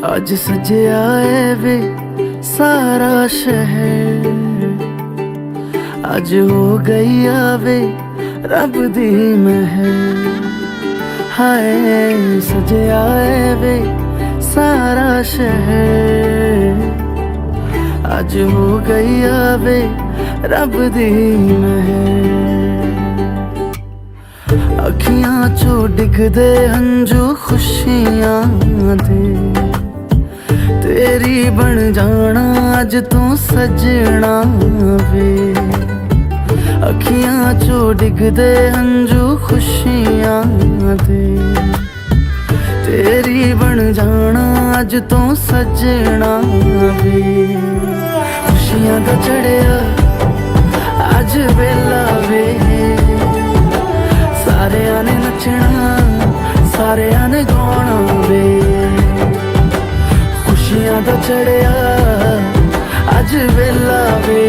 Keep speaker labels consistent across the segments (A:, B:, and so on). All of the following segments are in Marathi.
A: आज सजया है वे सारा शहर, आज हो गई आवे रब दी महर। हाय सजया है वे सारा शहर, आज हो गई आवे रब दी महर। अखियां चो डिगदे हंजू खुशियां दे, तेरी बन जाना अज तू सजना वे। अखियां चो डिगदे हंजू खुशियां दे, तेरी बन जाना अज तू सजना वे। खुशियां दा चढ़िया अज वेला वे, सारेयां ने नचना सारेयां ने गाना वे। खुशियां दा चढ़िया अज वेला वे,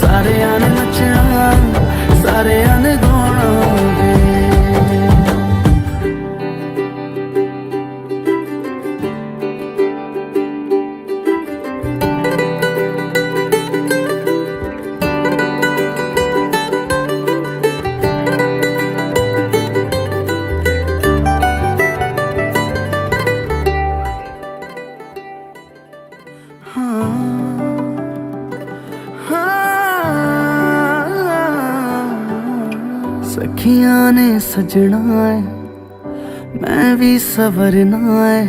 A: सारेयां ने नचना सारेयां ने गाना वे। सखियां ने सजना है मैं भी सवरना है,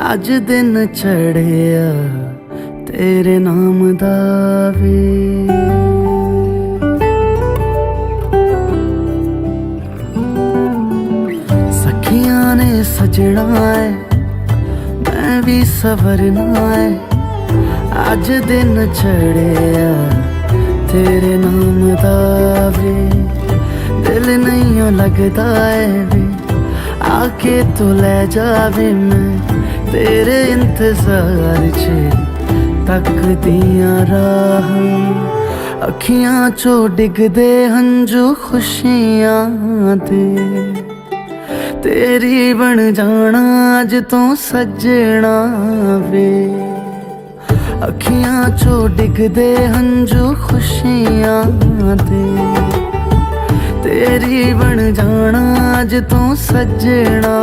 A: अज दिन चढ़िया तेरे नाम दा वे। सखियां ने सजना है मैं भी सवरना है, अज दिन चढ़िया तेरे नाम दा वे। दिल नहीं लगता है वे आके तो ले जावे, मैं तेरे इंतजार च तक दिया राह। अखियां चो डिगदे हंजू खुशियां दे, तेरी बन जाना अज तू सजना वे। अखियां चो डिगदे हंजू खुशियां दे, तेरी बन जाना अज तू सजना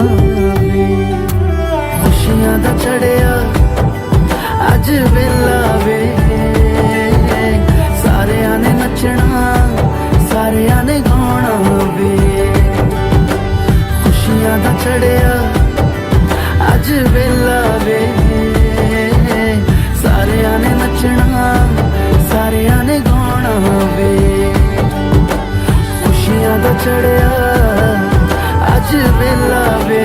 A: वे। खुशियां दा चढ़िया अज वेला वे, सारेयां ने नचना सारेयां ने गाना वे। खुशियां दा चढ़िया अज वेला वे, सारेयां ने नचना सारेयां ने गाना वे। खुशियां दा चढ़िया अज वेला वे,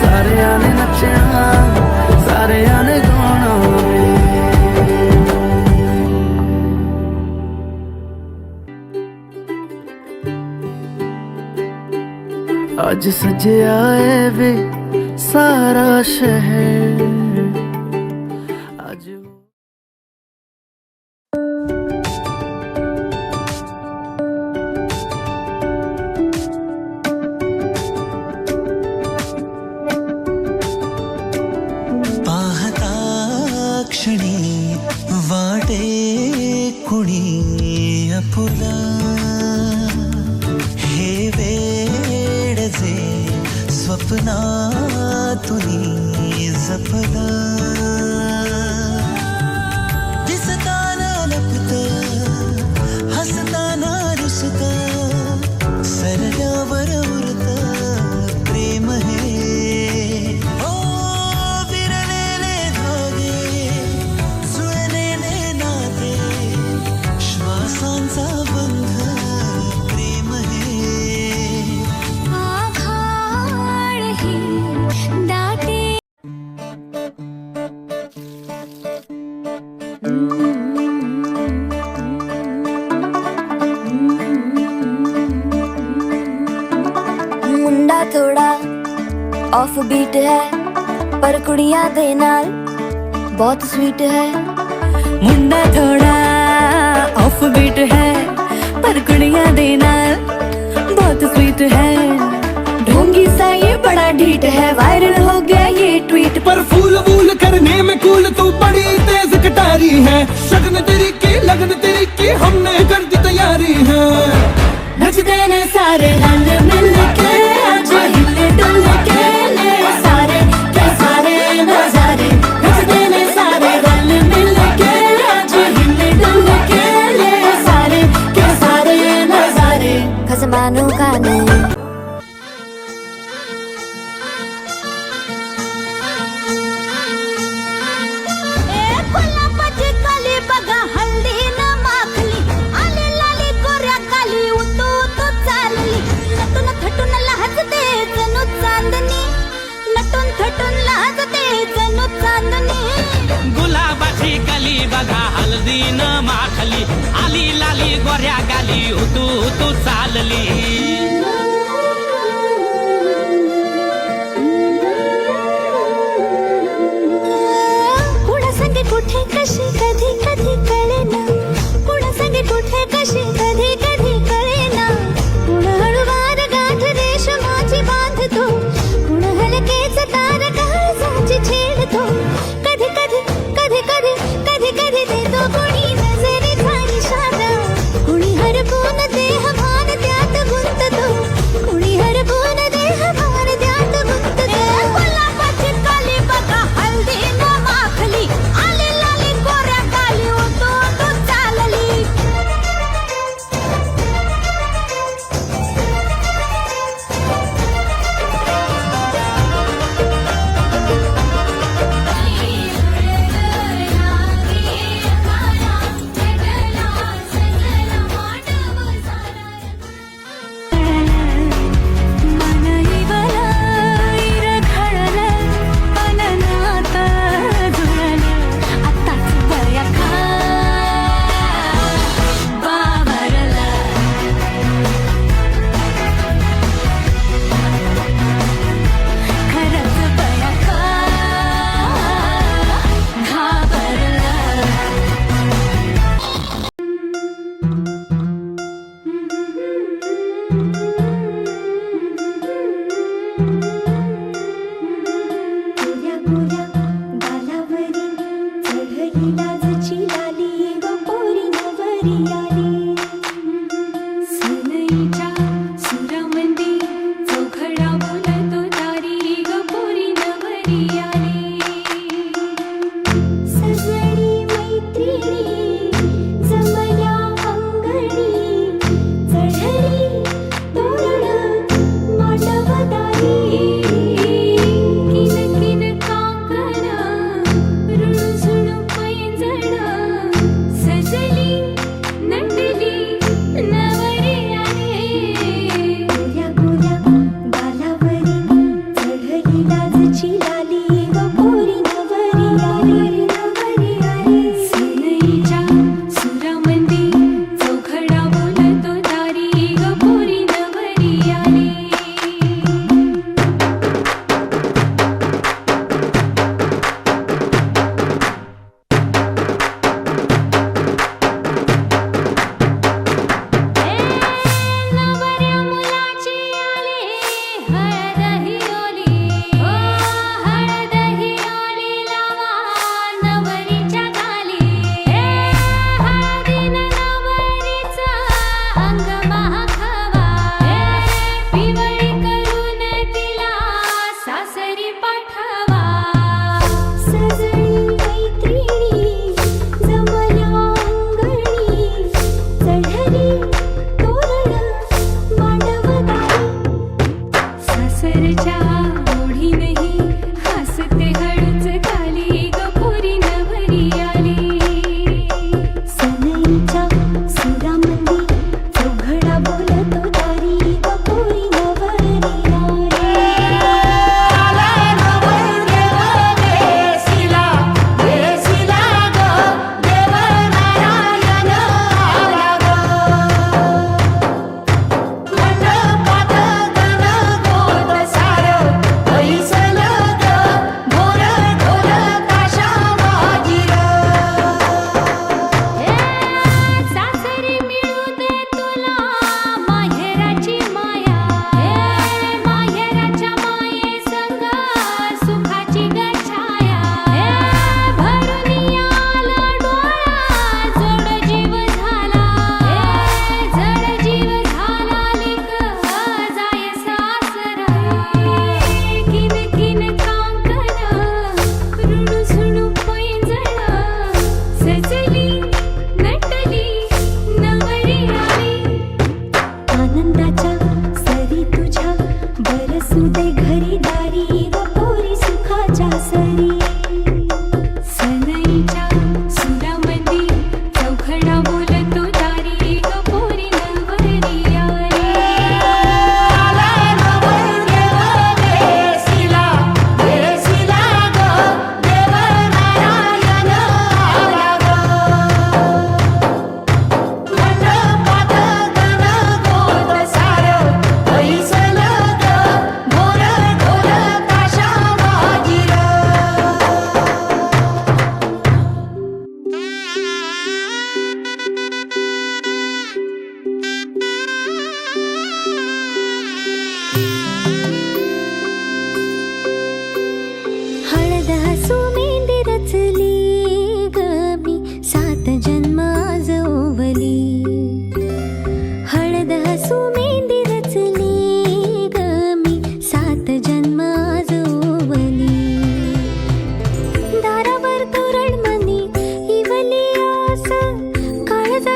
A: सारेयां ने नचना सारेयां ने गाना वे। आज सजया है वे सारा शहर,
B: क्षणी वाटे कुणी अपुला हे वेडजे स्वप्ना तुनी जपला। दिसताना लपत हसताना रुसत, सरल्यावर उरत प्रेम हे।
C: ऑफ बीट है पर कुड़ियां दे नाल बहुत स्वीट है।
D: मुंडा थोड़ा ऑफ बीट है पर कुड़ियां दे नाल बहुत स्वीट है। ढोंगी सा ये बड़ा ढीठ है, वायरल हो गया ये ट्वीट।
A: पर फूल वूल करने में कूल तू बड़ी तेज कटारी है। शगन तेरी की लगन तेरी की हमने कर दी तैयारी है।
D: नचते ने सारे रंग मिल के आज हिले डुल के ले सारे के सारे नजारे। नचते ने सारे रंग मिल के आज हिले डुल के ले सारे के सारे नजारे।
C: खसमानों का नहीं
E: गुलाबाची कली बघा हल्दी न माखली आली लाली गोऱ्या गाली उतू उतू चालली।
C: कुणा संगे कुठे कशी कधी कधी कळेना, कुणा संगे कुठे कशी कधी कधी कळेना। कुण हळूवार गाठ रेशमाची बांधतो, कुण हलकेच तार काळजाची छेडतो। कधी कधी कधी कधी कधी कधी देतो कुणी नजरेचा इशारा, कुणी हरपून देह भान त्यात गुंततो, कुणी हरपून देह भान त्यात गुंततो। गुलाबाची काली बघा हल्दी न माखली आली लाली गोऱ्या गाली उतू उतू चालली।
D: मनाई बलाईर घडलं मननात जुळलं आताच बया खा बावरला। खरंच बया खा घाबरला।
C: गोऱ्या गोऱ्या गालावरी चढली लाजची लाली ग पोरी नवरी आली।
D: सनईच्या सुरामंदी चौघडा बोलतो दारी ग पोरी नवरी आली।
C: सजनी मैत्रिणी जमल्या अंगणी, चढली तोरण मांडवदारी।
D: किन किन काकण रुणझुण पैंजण सजली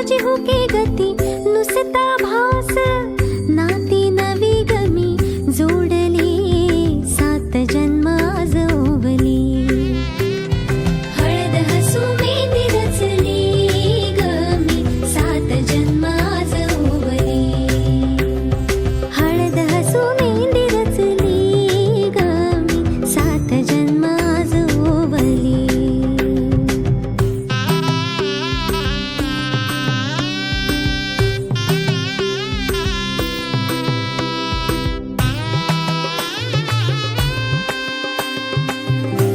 C: माझी होके गती नुसता भास नाती नवी गमी जोडली सात जन्म आज ओवली हळद हसू मेहंदी रचली गमी सात जन्म आज ओवली हळद हसू मेहंदी रचली गमी सात जन्म आज ओवली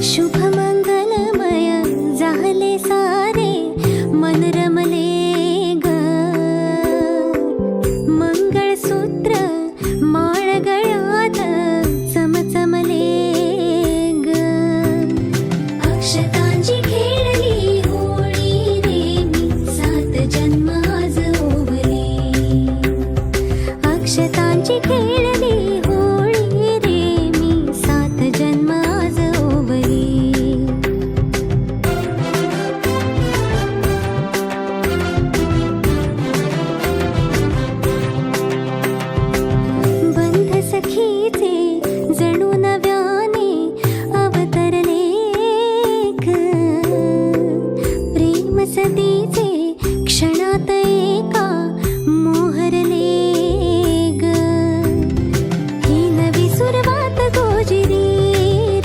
C: शुभ मंगलमय झाले सारे मन रमले ग मंगळसूत्र माळ गळ्यात चमचमले ग अक्षतांची खेळली होळी रे मी सात जन्म आज ओवली अक्षतांची खेळली होळी रे मी सात जन्म आज ओवली बंध सखीचे जणू नव्याने अवतरले ग प्रेम सदीचे क्षणात एका मोहरले ग ही नवी सुरुवात गोजिरी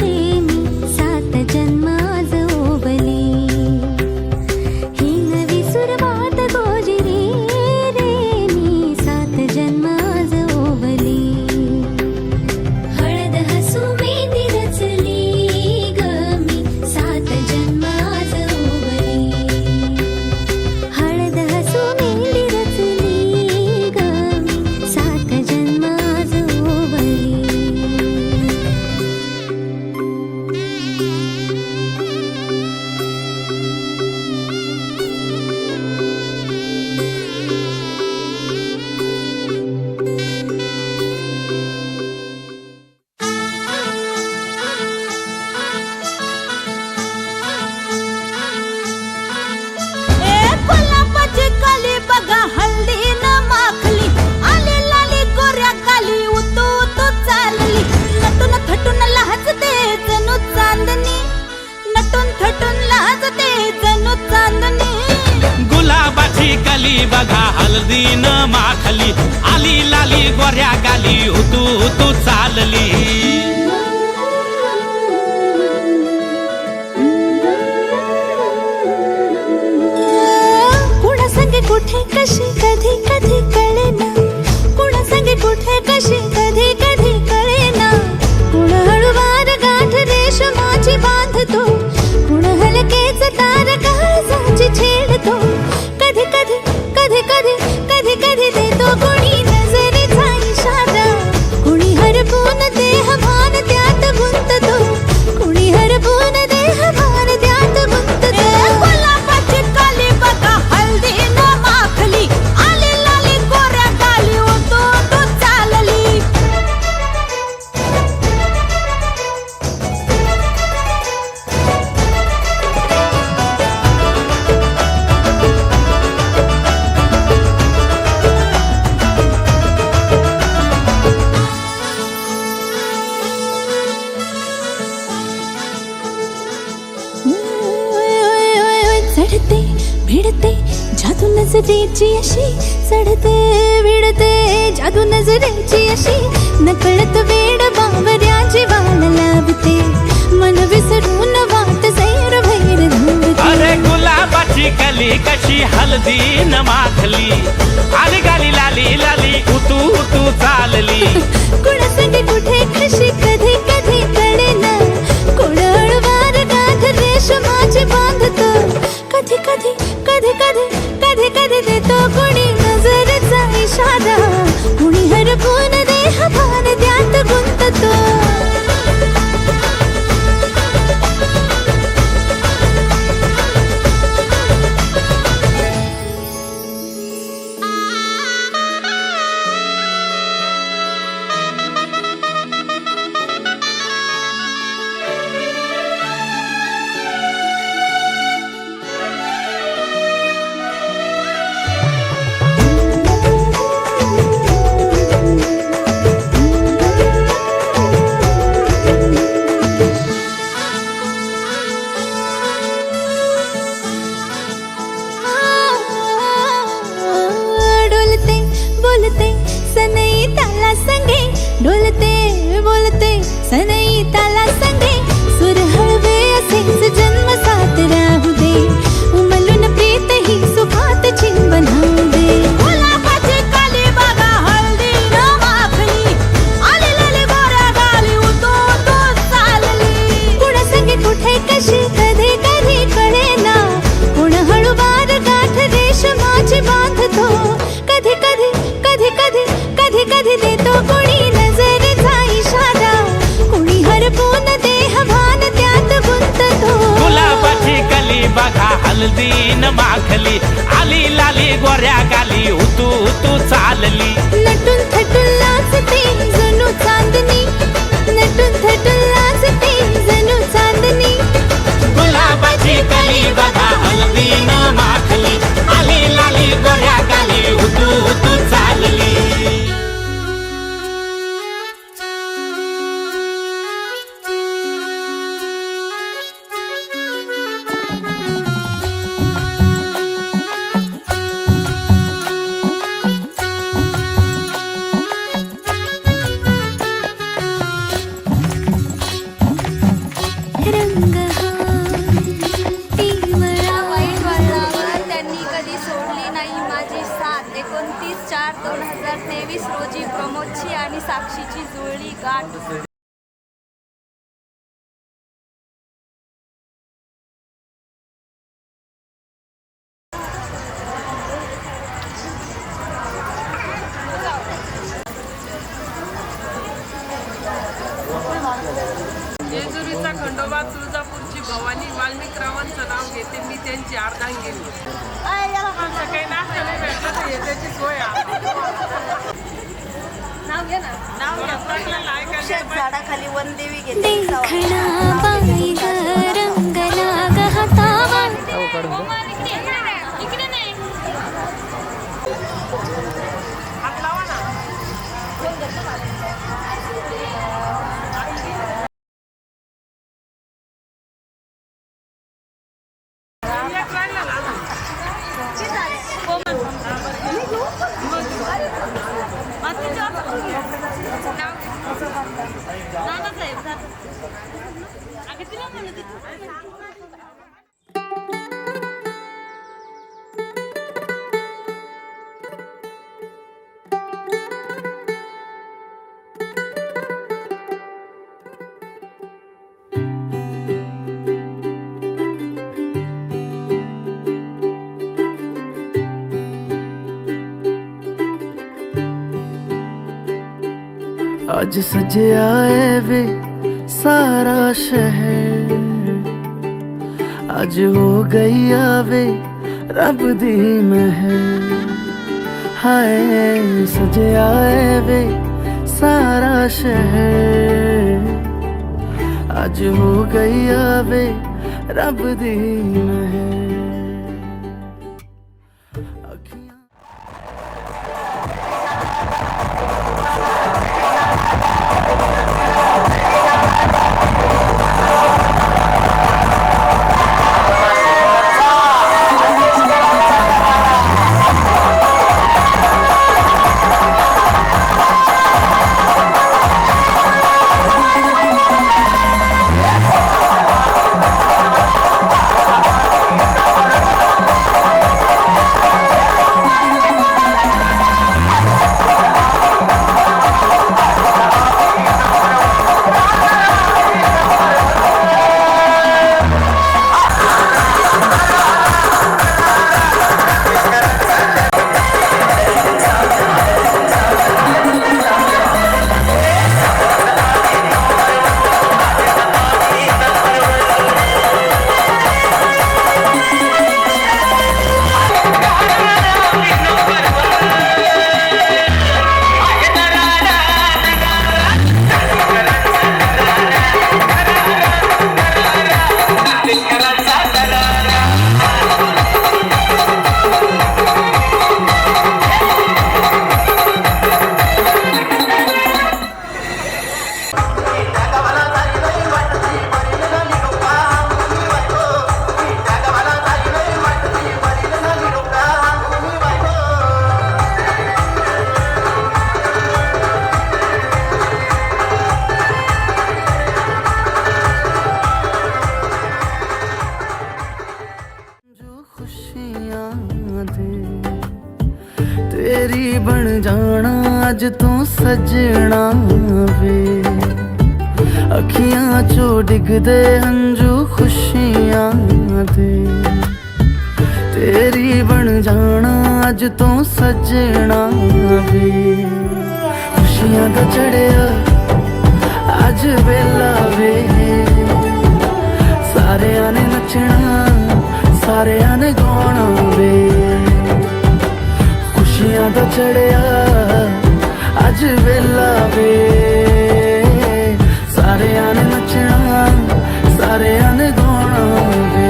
C: रे मी सात जन्म आज ओवली ही नवी सुरुवात गोजिरी रे मी सात जन्म आज ओवली हळद हसू मेहंदी रचली ग मी सात जन्म आज ओवली हळद हसू मेहंदी रचली ग मी सात जन्म आज ओवली
D: गुलाबाची कली बघा हल्ली न माखली आली लाली गोऱ्या गाली उतू उतू चालली नटून थटून लाजते जणू चांदणी नटून थटून लाजते जणू चांदणी
E: गुलाबाची कली बघा हळदी न माखली आली लाली गोऱ्या गाली उतू उतू चालली
C: कुणा संगे कुठे कशी कधी कधी कळेना कुणा संगे कुठे कशी कधी कधी कळेना कुण हळूवार गाठ रेशमाची बांधतो कुण हलकेच तार काळजाची छेडतो कधी कधी कधी कधी कधी कधी देतो कुणी नजरेचा इशारा कुणी हरपून देह भान त्यात गुंततो कुणी हरपून देह भान त्यात गुंततो
D: गुलाबाची कली बघा हल्दी न माखली आली लाली गोऱ्या गाली उतू उतू चालली
C: चढते भिडते जादू नजरेची अशी चढते विडते जादू नजरेची अशी नकळत वेड बावऱ्याची वाल लावते मन विसरून वाट सैर भैर धावते
E: अरे गुलाबाची कली कशी हळदी न माखली आली गाली लाली लाली उतू उतू चालली
C: कुणा संगे कुठे कशी कधी कधी कळेना कुण हळूवार गाठ रेशमाची बांधतो कधी कधी कधी कधी कधी कधी देतो कुणी नजरेचा इशारा कुणी हरपून देह भान त्यात गुंततो सनई ताला संगे डोलते बोलते सनई ताला संगे सुर हळवे असेच जन्म साथ राहू दे उमलून प्रीत ही सुखात चिन बनवू दे गुलाबाची काली बागा हळदी न माखली आली लाली गोऱ्या गाली उतो तो चालली कुणा संगे कुठे कशी कधी कधी कळेना कुण हळूवार गाठ रेशमाची बांधतो कधी कधी कधी कधी कधी कधी देतो कोणी नजरेचा इशारा कोणी हरपून देह भान त्यात गुंततो
E: गुलाबाची कली बघा हल्दी न माखली आली लाली गोऱ्या गाली उतू उतू चालली
C: नटून थटून लाजते जणू चांदणी नटून थटून लाजते जणू चांदणी
E: गुलाबाची कली बघा हल्दी न माखली आली लाली गोऱ्या गाली उतू उतू चालली
C: रंग हा पिवळा
F: वळणावर त्यांनी कधी सोडली नाही माझी साथ 29/4/2023 रोजी प्रमोदची आणि साक्षीची जुळली गाठ
G: जेजुरीचा खंडोबा तुळजापूरची भवानी वाल्मिकरावांचं नाव घेते मी त्यांची अर्धांगिनी आमचं काही नाश्ता नाही भेटलं तर हे त्याची सोय आहे.
F: नाव घे ना
G: नाव घेतलं ऐकायला
F: झाडाखाली वनदेवी घेते
C: देखणा बाई ग रंगला ग हातावा
F: इकडे नाही
G: हात लावा ना एक राहिलं ना
H: आज सजया है वे सारा शहर आज हो गई आवे रब दी महर हाय सजया है वे सारा शहर आज हो गई आवे रब दी महर तेरी बन जाना अज तो सजना वे अखियां चो डिगदे हंजू खुशियां दे तेरी बन जाना अज तो सजना वे खुशियां दा चढ़िया अज वेला वे सारेयां ने नचना सारेयां ने गाना वे खुशियां दा चढ़िया अज वेला वे सारेयां ने नचना सारेयां ने गाना वे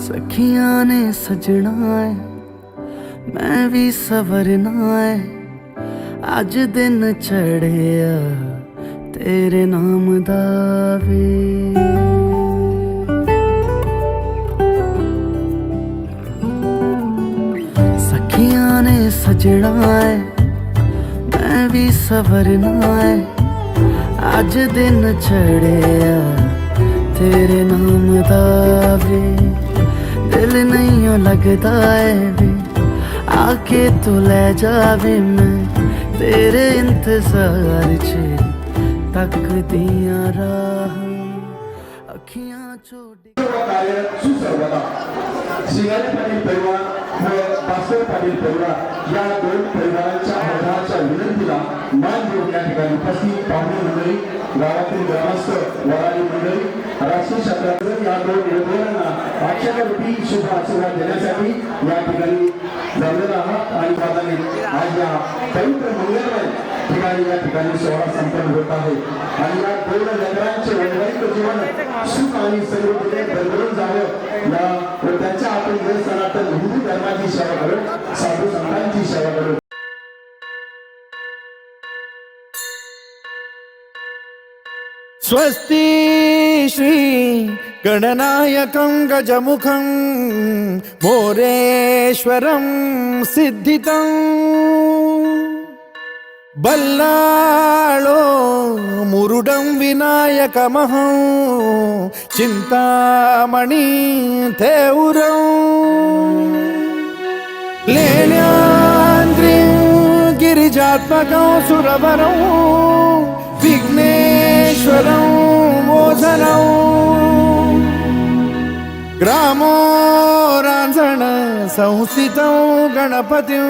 H: सखियां ने सजना है मैं भी सवरना है अज दिन चढ़िया तेरे नाम दा वे सखियां ने सजना है मैं भी सवरना है अज दिन चढ़िया तेरे नाम दा वे दिल नहीं लगता है वे आके तू ले जावे मैं तेरे इंतजार च तक दिया राह अखियां छोड़ी
I: कार्य सुसर्वता शिंगारे पाटील परिवार व भास्कर पाटील परिवार या दोन परिवारांच्या आग्रहाच्या विनंतीला मान देऊन या ठिकाणी उपस्थित पाहुणे मंडळी गावातील ग्रामस्थ वराडी मंडळी राष्ट्रीय क्षेत्रातील या दोन योजनांना अक्षररूपी शुभ आशीर्वाद देण्यासाठी या ठिकाणी जमलेला आहात आणि प्राधान्य आज या पवित्र मंगलमय ठिकाणी या ठिकाणी सोहळा संपन्न होत आहे आणि या दोन लेकरांचे वैवाहिक जीवन सुख आणि समृद्धीने भरभरून जावं या व त्यांच्या आपण जर सनातन हिंदू धर्माची सेवा करू साधू संतांची सेवा करू
H: स्वस्ति श्री गणनायकं गजमुखं मोरेश्वरं सिद्धितं बल्लाळो मुरुडं विनायकमहं चिन्तामणि थेउरं लेण्याद्रिं गिरिजात्मकं सुरवरं विघ्नेश्वरं मोचनं ग्रामो रांझण संस्थितं गणपतिं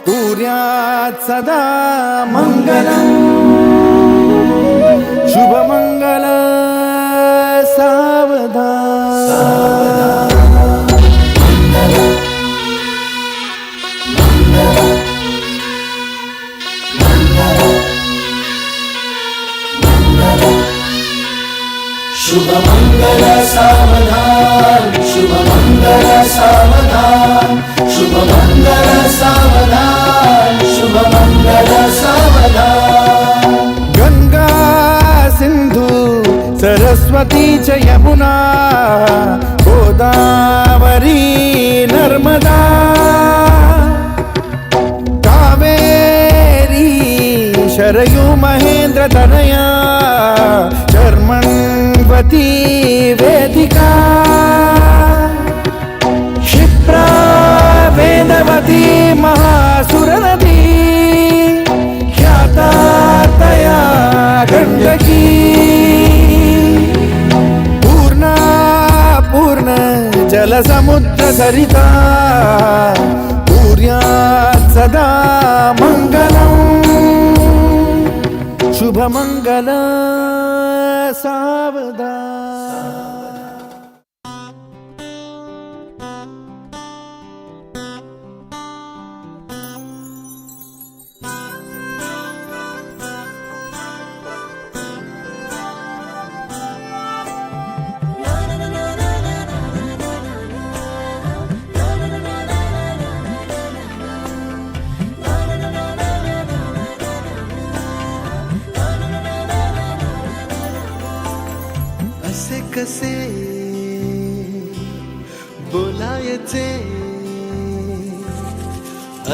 H: कुर्यात् सदा मङ्गलम् शुभमङ्गल सावधान
B: शुभ मंगल सावधान शुभ मंगल सावधान शुभ मंगल सावधान शुभ मंगल सावधान
H: गंगा सिंधु सरस्वती च यमुना गोदावरी नर्मदा कावेरी शरयू महेंद्र तनया चर्मण्वती वेदिका क्षिप्रा वेदवती महासुरनदी ख्यातातया गण्डकी पूर्णा पूर्ण जलसमुद्र सरिता कुर्यात् सदा मङ्गलम् शुभमङ्गल सावधान कसे बोलायचे,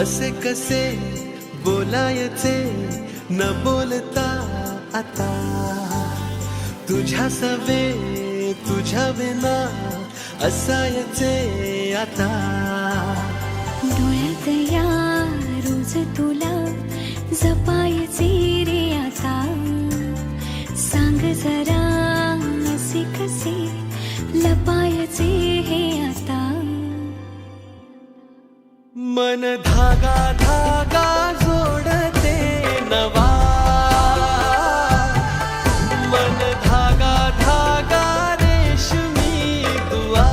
H: असे कसे बोलायचे न बोलता आता, तुझ्या सवे तुझ्या विना असायचे आता.
C: डोळ्यात या रोज तुला जपायचे रे आता, सांग जरा असे कसे लपायचे हे आता.
H: मन धागा धागा जोडते नवा, मन धागा धागा रेशमी दुआ,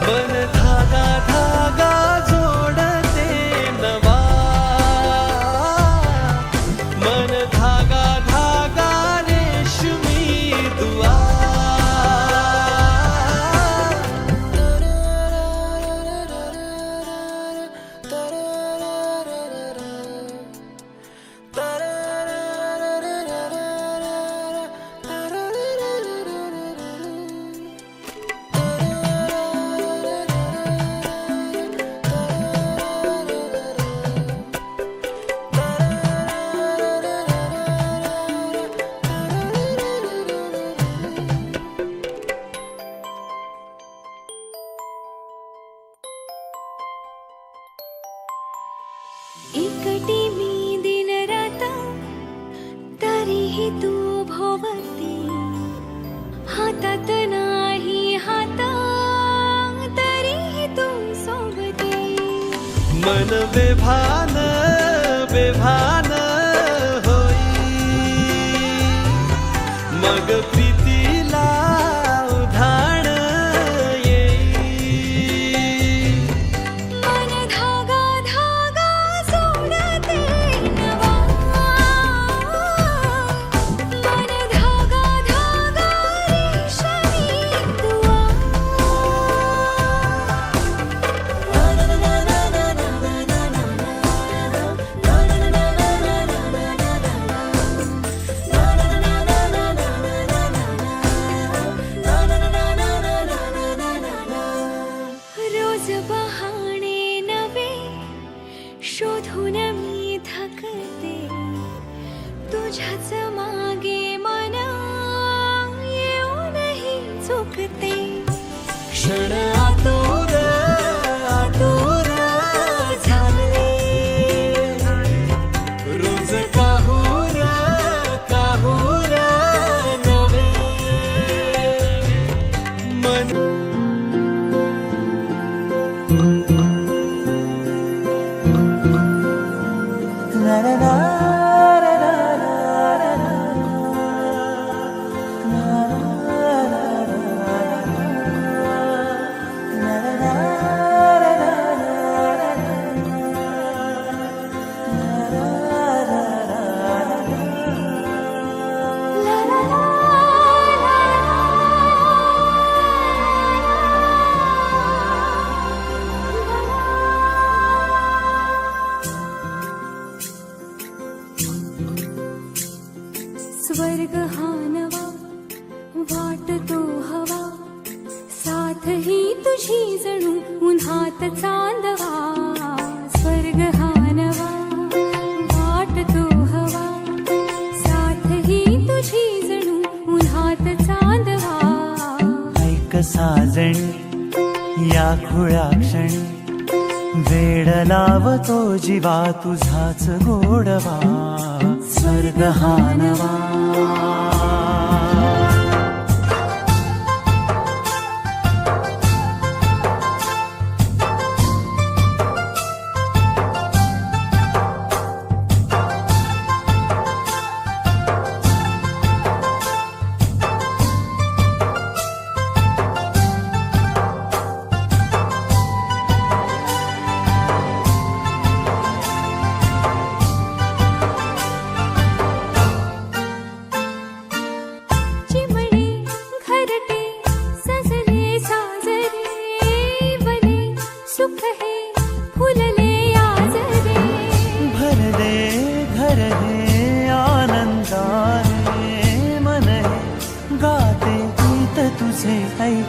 H: मन धागा धागा जोडते नवा, मन धागा धागा रेशमी दुआ.
C: एकटी मी दिन रात तरीही तू भोवती, हातात नाही हात तरीही तू सोबती.
H: मन बेभान बेभान होई, मग प्रीतीला उधाण येई.
C: मन धागा धागा जोडते नवा, मन धागा धागा रेशमी दुआ. रोज बहाणे नवे शोधून मी थकते, तुझ्याच मागे मन येऊनही चुकते. क्षण आतुर आतुर झाले,
H: रोज काहूर काहूर नवे मन.
C: स्वर्ग हा नवा वाटतो हवा, साथ ही तुझी जणू उन्हात चांदवा. स्वर्ग हा नवा वाटतो हवा, साथ ही तुझी जणू उन्हात चांदवा.
H: ऐक साजणी या खुळ्या क्षणी, वेड लावतो जीवा तुझाच गोडवा. स्वर्ग हा नवा.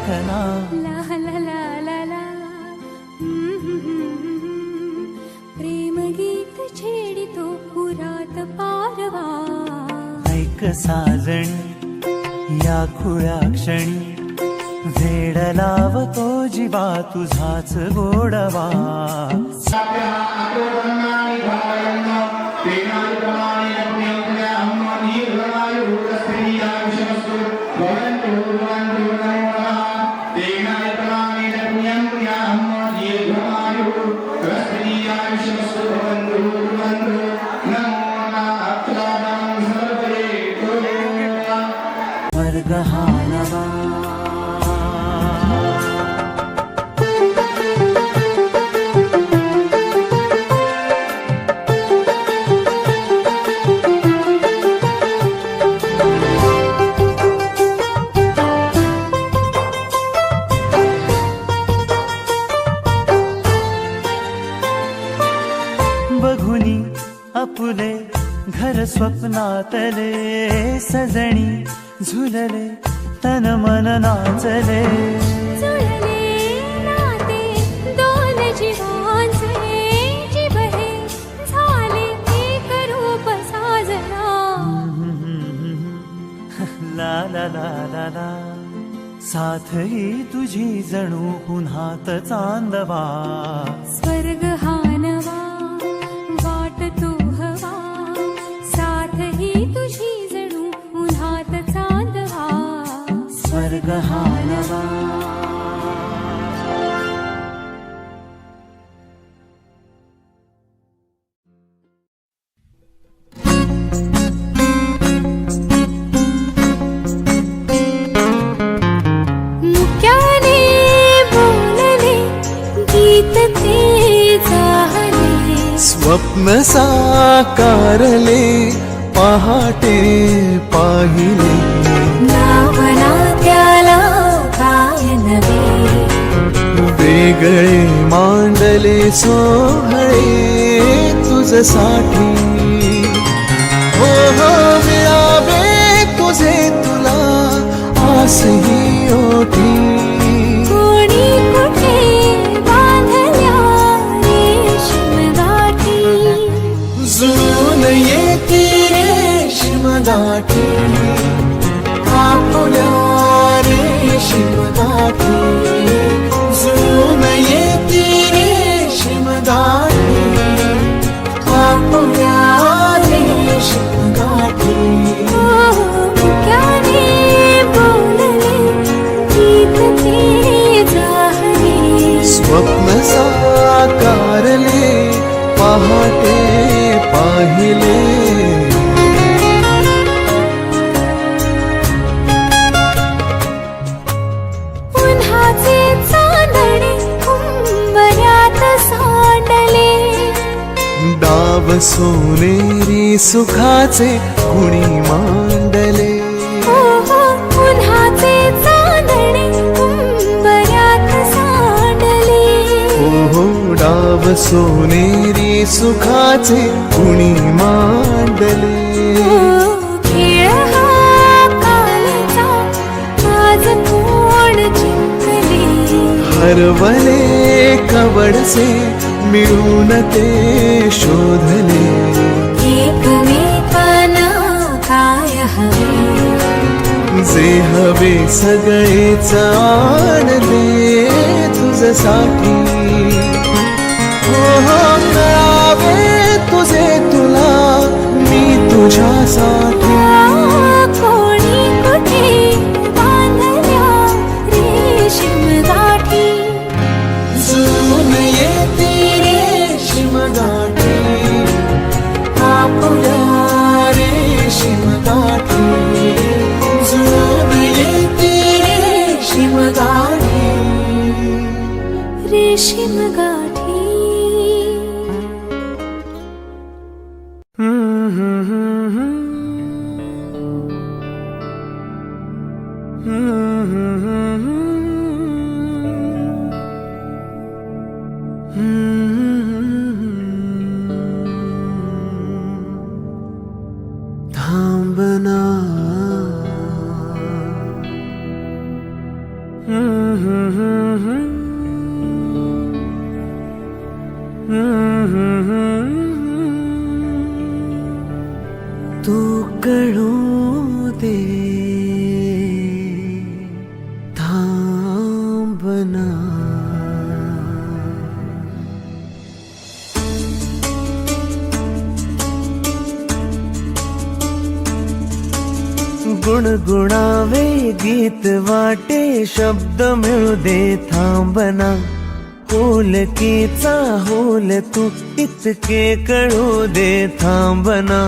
H: ऐकना.
C: ला ला ला ला ला प्रेम गीत छेडितो पुरात पारवा.
H: ऐक साजणी या खुळ्या क्षणी वेड लावतो जीवा तुझाच गोडवा. वर्ग हा नवा. बघुनी आपुले घर स्वप्नातले सजणी झुलले तन मन नाचले.
C: जुळले नाते दोन जीवांचे जीव हे झाले एक रूप साजना.
H: ला ला ला ला ला साथ ही तुझी जणू पुन्हात चांदवा.
C: स्वर्ग हा नवा वाट तू हवा. साथ ही तुझी जणू उन्हात चांदवा.
H: स्वर्ग हा नवा.
C: मुक्याने बोलले गीत ते झाले.
H: स्वप्न साकारले पहाटे पाहिले.
C: नावना त्याला काय नवे.
H: वेगळे मांडले सोहळे तुझसाठी. हो हो मिळावे तुझे तुला आसही ओठी.
C: कोणी कुठे बांधल्या रेशीम गाठी.
H: जुळून येती रेशीम गाठी. आपुल्या रेशीम गाठी. जुळून येती रेशीम गाठी. आपुल्या रेशीम गाठी.
C: मुक्याने बोलले गीत ते झाले.
H: स्वप्न साकारले पहाटे पाहिले.
C: उन्हाचे चांदणे उंबऱ्यात सांडले.
H: डाव सोनेरी सुखाचे कुणी मांडले.
C: हो हो उन्हाचे चांदणे उंबऱ्यात सांडले.
H: हो डाव सोनेरी सुखाचे कुणी मांडले.
C: खेळ हा कालचा आज कोण जिंकले.
H: हरवले कवडसे मिळून ते शोधले.
C: एकमेकांना काय हवे.
H: जे हवे सगळेच आणले तुझसाठी. हो हो मिळावे तुझे तुला मी तुझ्यासाठी.
C: कोणी कुठे बांधल्या रेशीम गाठी.
H: जुळून येती रेशीम गाठी. आपुल्या रेशीम गाठी. जुळून येती रेशीम गाठी.
C: रेशीम गाठी.
H: थांबना तू कळू दे थांबना. गुणगुणावे गीत वाटे शब्द मिळू दे थांबना. होलकीचा होल तू इतके कळू दे थांबना.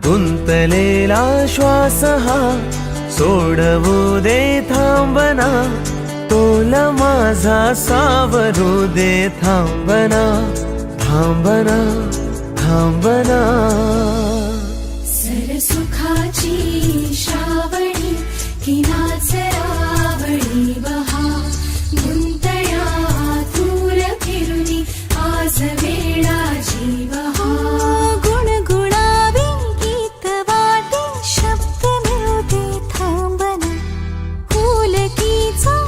H: गुंतलेला श्वास हा सोडवू दे थांबना. तोल माझा सावरू दे थांबना. थांबना थांबना.
D: सरसुखाची श्रावणी की नाचरावळी बहा. गुंतया दूर फिरुनी आज वेळा जीव हा.
C: गुणगुणावे गीत वाटे शब्द मिळू दे थांबना. होलकीचा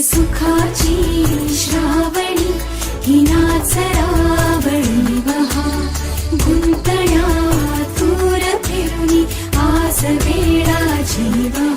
D: सुखाची श्रावणी ही नाचरावळी बहा गुंतया दूर फिरुनी आज वेळा जीवा